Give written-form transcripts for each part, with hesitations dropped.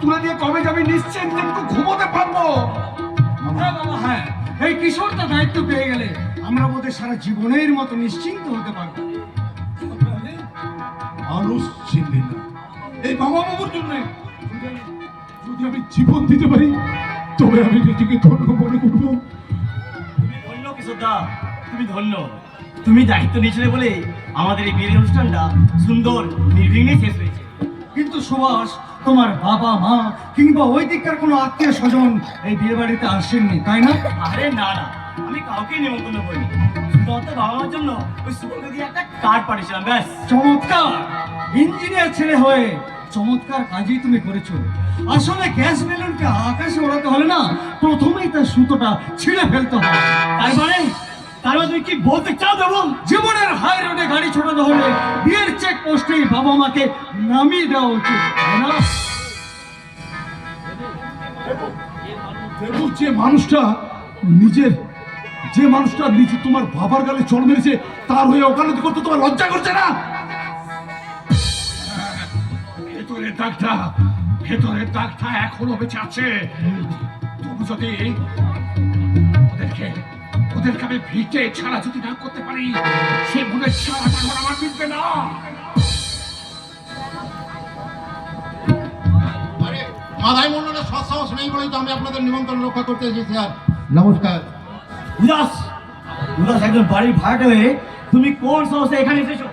তুলে দিয়ে কবে যাবি নিশ্চিন্তে একটু ঘুমোতে পারবো? হ্যাঁ বাবা, হ্যাঁ, এই কিশোরটা দায়িত্ব পেয়ে গেলে আমরা বোধহয় সারা জীবনের মতো নিশ্চিন্ত হতে পারবো। মানুষ চিনলি না এই বাবা বাবুর জন্য। যদি আমি জীবন দিতে পারি তবে আমি নিজেকে ধন্য মনে করবো। তুমি ধন্য কিশোরদা, তুমি ধন্য। তুমি দায়িত্ব নিয়েছিলে বলে আমাদের এই বিয়ের অনুষ্ঠানটা সুন্দর নির্বিঘ্নে শেষ হয়েছে। কিন্তু সুভাষ, তোমার বাবা মা কিংবা ওই দিককার কোনো আত্মীয় স্বজন এই বিয়ে বাড়িতে আসেননি, তাই না? আরে না না, আমি কাউকে নিমন্ত্রণ করিনি। শুধুমাত্র বাবা মার জন্য ওই সুবলকে দিয়ে একটা কার্ড পাঠিয়েছিলাম, ব্যাস। চমৎকার! ইঞ্জিনিয়ার ছেলে হয়ে চমৎকার কাজই তুমি করেছো। আসলে গ্যাস বেলুনকে আকাশে ওড়াতে হলে না, প্রথমেই তার সুতোটা ছিঁড়ে ফেলতে হয়। তার মানে তুমি কি বলতে চাও দেবো? জীবনের হাই রোডে গাড়ি ছোটাতে হলে বিয়ের চেক পোস্টেই বাবা মাকে নামিয়ে দেওয়া উচিত, তাই না? দেবু, যে মানুষটা নিজে তোমার বাবার গালে চড় মেরেছে তার হয়ে ওকালতি করতে তোমার লজ্জা করছে না? ভেতরের দাগটা এখনো বেঁচে আছে। তবু যদি ওদেরকে আমি ভিটে ছাড়া যদি না করতে পারি, সে ভুলের ছাড়াটা আমার মিটবে না। মাথায় মন্ডলের সৎসাহস নেই বলেই তো আমি আপনাদের নিমন্ত্রণ রক্ষা করতে এসেছি। আর নমস্কার। উদাস একজন বাড়ির ভাড়াটে হয়ে তুমি কোন সাহসে এখানে এসেছো?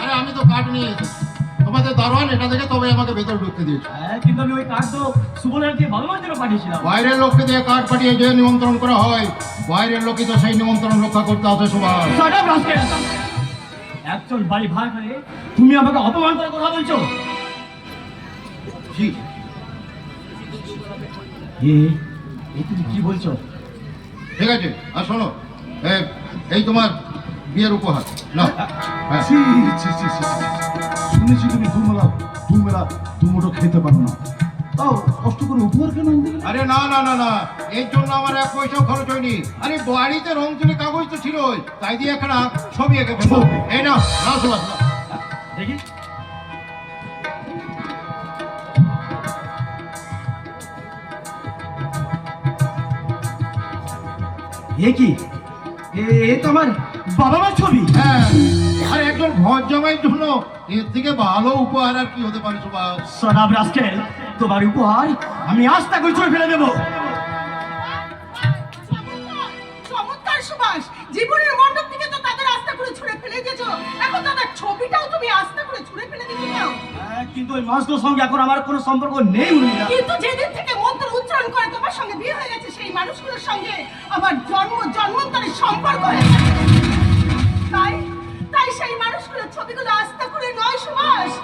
আরে আমি তো কার্ড নিয়ে এসেছি, তোমাদের দারোয়ান এটা দেখে তবে আমাকে ভেতরে ঢুকতে দিয়েছে। হ্যাঁ, কিন্তু আমি ওই কার্ড তো সুবলের দিয়ে বাবা মার জন্য পাঠিয়েছিলাম। বাইরের লোককে দিয়ে কার্ড পাঠিয়ে যে নিমন্ত্রণ করা হয়, বাইরের লোকই তো সেই নিমন্ত্রণ রক্ষা করতে আসে সবাই। একজন বাড়ি ভাড়া করে তুমি আমাকে অপমান করে কথা বলছো? তুমি কি বলছো? ঠিক আছে, আর শোনো, এই তোমার বিয়ের উপহার না। হ্যাঁ, শুনেছি তুমি দুমুঠো খেতে পারো না, তাও কষ্ট করে উপহার কেন আনতে গেলে? আরে না না না না, এর জন্য আমার এক পয়সাও খরচ হয়নি। আরে বাড়িতে রং তুলি কাগজ তো ছিলই, তাই দিয়ে একটা ছবি এঁকে ফেললাম। এই না না সুভাষ, না। দেখি এ কি? এ তো আমার বাবা মার ছবি। হ্যাঁ, আর একজন ঘর জামাইয়ের জন্য এর থেকে ভালো উপহার আর কি হতে পারে সুভাষ? সনাব রাস্কেল, তোমার উপহার আমি আস্থা করে ছুঁড়ে ফেলে দেবো। চমৎকার সুভাষ, জীবনের মণ্ডপ থেকে তো তাদের আস্থা করে ছুঁড়ে ফেলে দিয়েছো, এখন তাদের ছবিটাও তুমি আস্থা করে ছুঁড়ে ফেলে দিতে চাও? কিন্তু ওই মানুষটার সঙ্গে এখন আমার কোনো সম্পর্ক নেই উর্মিলা। কিন্তু যেদিন থেকে মন্ত্র উচ্চারণ করে তোমার সঙ্গে বিয়ে হয়ে গেছে, সেই মানুষগুলোর সঙ্গে আমার জন্মান্তরের সম্পর্ক হয়ে গেছে।